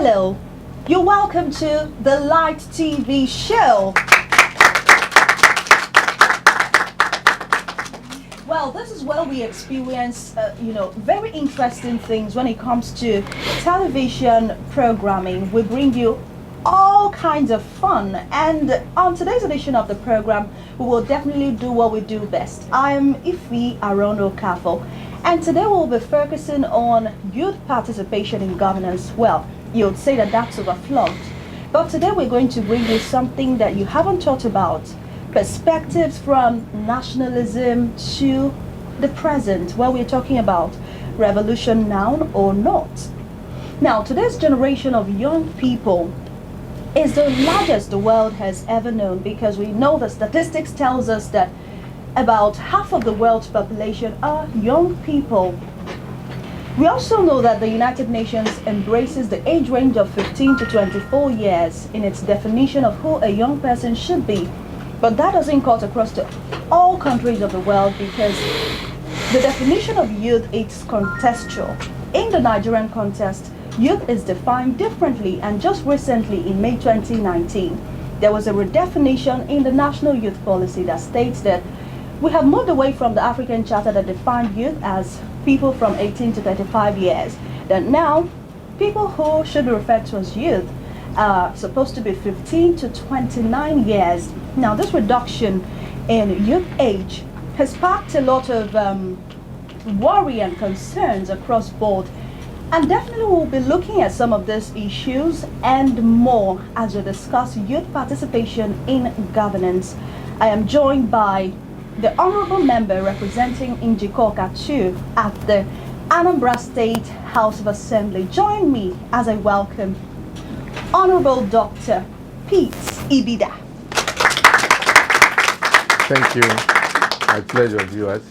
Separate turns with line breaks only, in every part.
Hello, you're welcome to the Light TV show. Well, this is where we experience, very interesting things when it comes to television programming. We bring you all kinds of fun, and on today's edition of the program, we will definitely do what we do best. I am Ife Arono Kafo, and today we'll be focusing on youth participation in governance. Well, you'd say that that's overflowed, but today we're going to bring you something that you haven't thought about. Perspectives from nationalism to the present, where we're talking about revolution now or not. Now, today's generation of young people is the largest the world has ever known, because we know the statistics tells us that about half of the world's population are young people. We also know that the United Nations embraces the age range of 15 to 24 years in its definition of who a young person should be. But that doesn't cut across to all countries of the world, because the definition of youth is contextual. In the Nigerian context, youth is defined differently, and just recently in May 2019, there was a redefinition in the National Youth Policy that states that we have moved away from the African Charter that defined youth as people from 18 to 35 years. That now, people who should be referred to as youth are supposed to be 15 to 29 years. Now, this reduction in youth age has sparked a lot of worry and concerns across board, and definitely we'll be looking at some of these issues and more as we discuss youth participation in governance. I am joined by the Honorable Member representing Njikoka 2 at the Anambra State House of Assembly. Join me as I welcome Honorable Dr. Pete Ibida.
Thank you. My pleasure, viewers.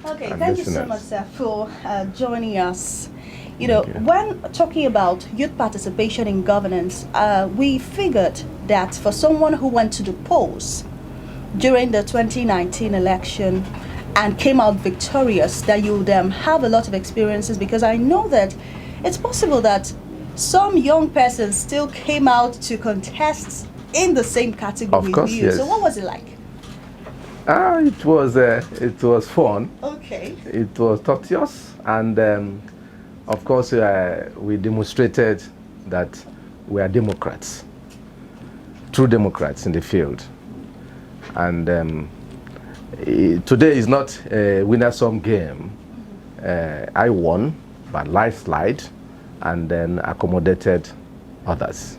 Okay, thank you so much, sir, for joining us. When talking about youth participation in governance, we figured that for someone who went to the polls during the 2019 election and came out victorious, that you would have a lot of experiences, because I know that it's possible that some young persons still came out to contest in the same category with you.
Yes.
So what was it like?
It was fun.
Okay.
It was tortuous, and of course we demonstrated that we are Democrats, true Democrats in the field. And today is not a winner-sum game. I won by landslide, and then accommodated others.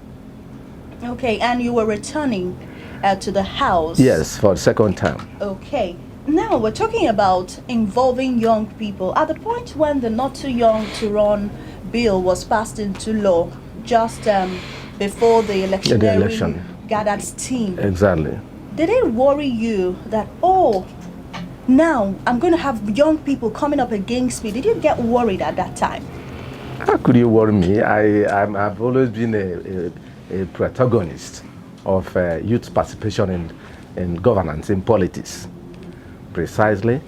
Okay, and you were returning to the House?
Yes, for the second time.
Okay. Now we're talking about involving young people. At the point when the Not Too Young to Run bill was passed into law, just before the election gathered steam.
Exactly.
Did it worry you that, now I'm going to have young people coming up against me? Did you get worried at that time?
How could you worry me? I've always been a protagonist of youth participation in governance, in politics. Precisely.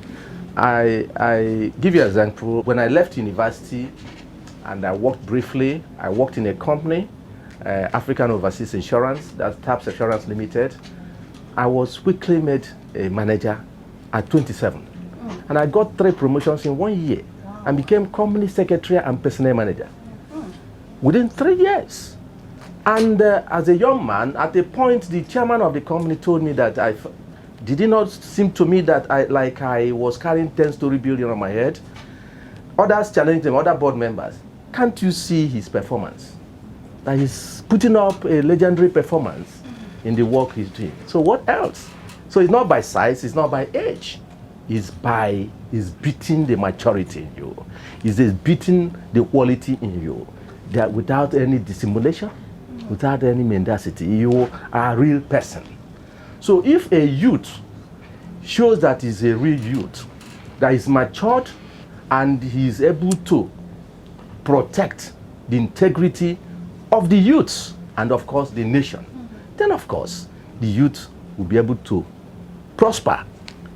I give you an example. When I left university and I worked briefly, I worked in a company, African Overseas Insurance, that's TAPS Insurance Limited. I was quickly made a manager at 27. And I got 3 promotions in 1 year. Wow. And became company secretary and personnel manager within 3 years. And as a young man, at a point, the chairman of the company told me that did it not seem to me that I was carrying 10-story building on my head? Others challenged him, other board members. Can't you see his performance? That he's putting up a legendary performance in the work he's doing. So what else? So it's not by size, it's not by age. It's beating the maturity in you. It's beating the quality in you. That without any dissimulation, without any mendacity, you are a real person. So if a youth shows that he's a real youth, that is matured, and he's able to protect the integrity of the youth and of course the nation, then of course the youth will be able to prosper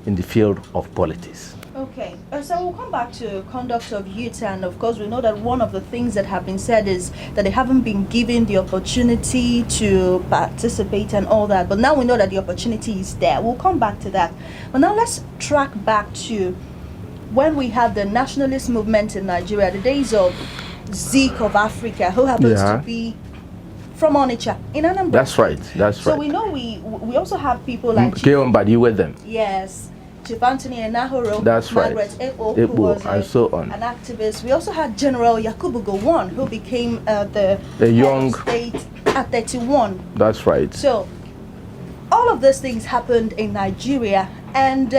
in the field of politics.
Okay, so we'll come back to conduct of youth, and of course we know that one of the things that have been said is that they haven't been given the opportunity to participate and all that, but now we know that the opportunity is there. We'll come back to that. But now let's track back to when we had the nationalist movement in Nigeria, the days of Zeke of Africa, who happens to be from Onitsha in Anambra.
That's right. That's right.
So we know we also have people like
Keombadi with them.
Yes. Chief Anthony Enahoro,
that's
Margaret
right.
Ebo, who was
and so on.
An activist. We also had General Yakubu Gowon, who became the
young
state at 31.
That's right.
So all of these things happened in Nigeria, and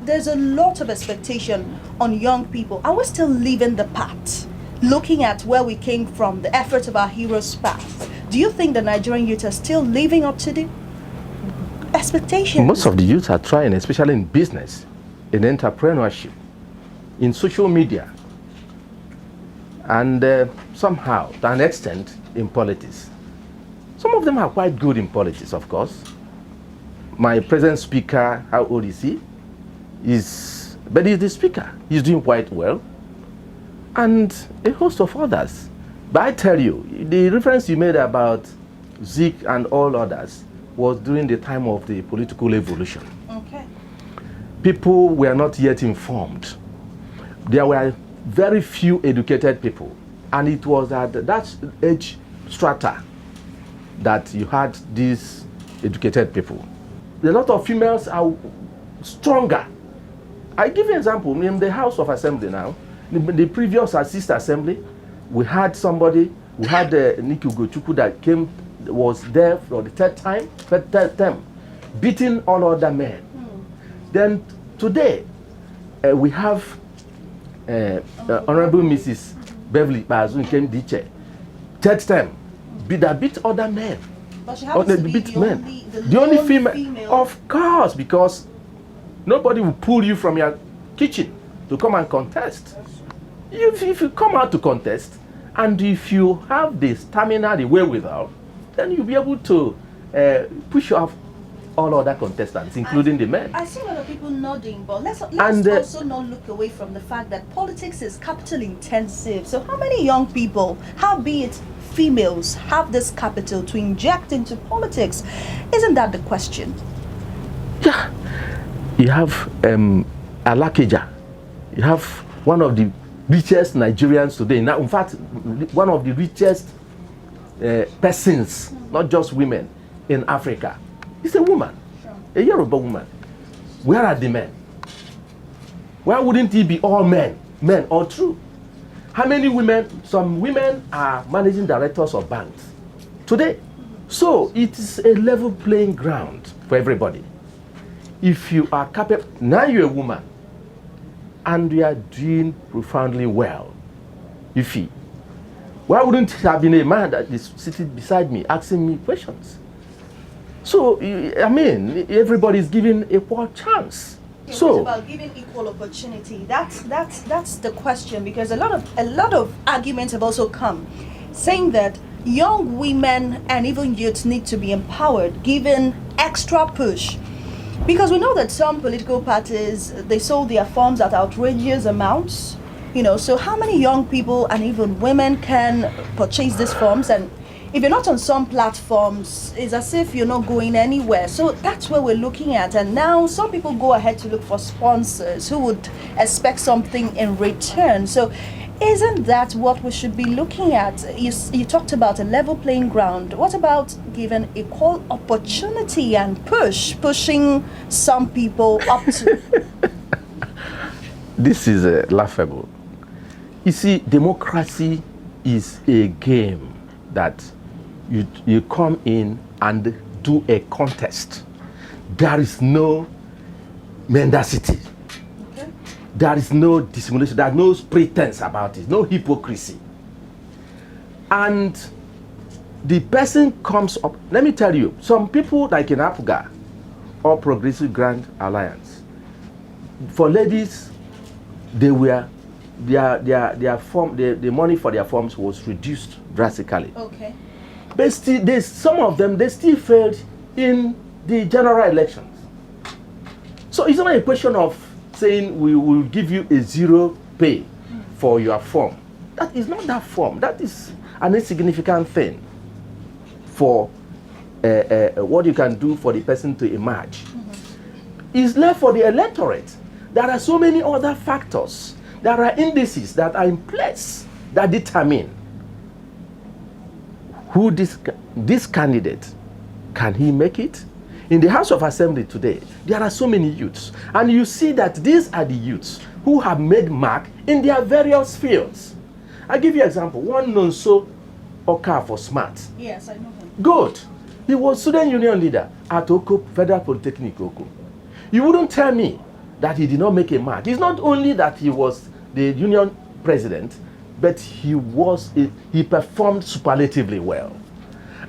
there's a lot of expectation on young people. Are we still living the part? Looking at where we came from, the efforts of our heroes past, do you think the Nigerian youth are still living up to the expectations?
Most of the youth are trying, especially in business, in entrepreneurship, in social media, and somehow, to an extent, in politics. Some of them are quite good in politics, of course. My present speaker, how old is he? But he's the speaker. He's doing quite well. And a host of others. But I tell you, the reference you made about Zeke and all others was during the time of the political evolution.
Okay.
People were not yet informed. There were very few educated people. And it was at that age strata that you had these educated people. A lot of females are stronger. I give you an example. In the House of Assembly now, the previous sister assembly, we had somebody, we had Nikki Ugochukwu that was there for the third term, beating all other men. Then today, we have Honorable Mrs. Beverly Bazoon came the chair, third term, that beat other men.
But she happens to be
the only female. Of course, because nobody will pull you from your kitchen to come and contest. If you come out to contest, and if you have the stamina, the wherewithal, then you'll be able to push off all other contestants, including the men.
I see a lot of people nodding, but let's also not look away from the fact that politics is capital intensive. So how many young people, be it females, have this capital to inject into politics? Isn't that the question?
Yeah. You have Alakija. You have one of the richest Nigerians today. Now, in fact, one of the richest persons, not just women, in Africa. It's a woman, a Yoruba woman. Where are the men? Why wouldn't it be all men? Men, all true. How many women? Some women are managing directors of banks today. So it is a level playing ground for everybody. If you are capable, now you're a woman, and you are doing profoundly well, you feel. Why wouldn't it have been a man that is sitting beside me asking me questions? So, I mean, everybody's given equal chance.
It's about giving equal opportunity. That's the question, because a lot of arguments have also come saying that young women and even youths need to be empowered, given extra push. Because we know that some political parties, they sold their forms at outrageous amounts, so how many young people and even women can purchase these forms? And if you're not on some platforms, it's as if you're not going anywhere. So that's where we're looking at. And now some people go ahead to look for sponsors who would expect something in return. So isn't that what we should be looking at? You talked about a level playing ground. What about giving equal opportunity and pushing some people up to?
This is laughable. You see, democracy is a game that you come in and do a contest. There is no mendacity. Okay. There is no dissimulation. There is no pretense about it. No hypocrisy. And the person comes up. Let me tell you, some people like in APGA or Progressive Grand Alliance, for ladies, their form, the money for their forms was reduced drastically.
Okay.
But still, some of them, they still failed in the general elections. So it's not a question of saying we will give you a zero pay for your form. That is not that form. That is an insignificant thing for what you can do for the person to emerge. It's left for the electorate. There are so many other factors. There are indices that are in place that determine who this candidate, can he make it? In the House of Assembly today, there are so many youths. And you see that these are the youths who have made mark in their various fields. I'll give you an example. One Nonso Okafor Smart.
Yes, I know him.
Good. He was student union leader at Oko Federal Polytechnic Oko. You wouldn't tell me that he did not make a mark. It's not only that he was the union president, but he performed superlatively well.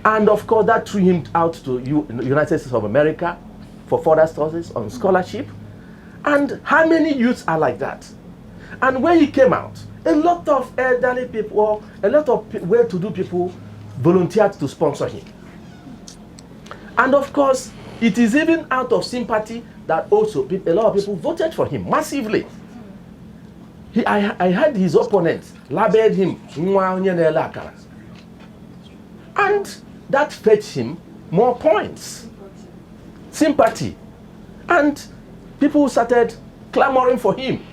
And of course, that threw him out to United States of America for further studies on scholarship. And how many youths are like that? And when he came out, a lot of elderly people, or a lot of well-to-do people volunteered to sponsor him. And of course, it is even out of sympathy that also a lot of people voted for him massively. I heard his opponents labeled him Nwa Onye Na-Ele Akara. And that fetched him more points, sympathy. And people started clamoring for him,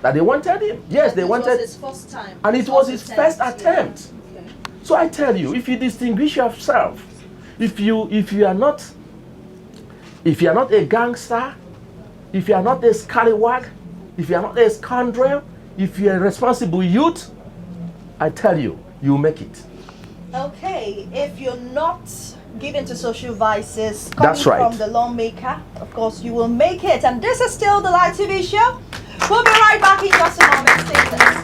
that they wanted him. Yes, they wanted.
It was his first time.
And it was his first attempt.
Yeah. Okay.
So I tell you, if you distinguish yourself, if you are not a gangster, if you are not a scallywag, if you are not a scoundrel, if you are a responsible youth, I tell you, you make it.
Okay, if you're not given to social vices coming
That's right.
from the lawmaker, of course you will make it. And this is still the Live TV show. We'll be right back in just a moment. Stay with us.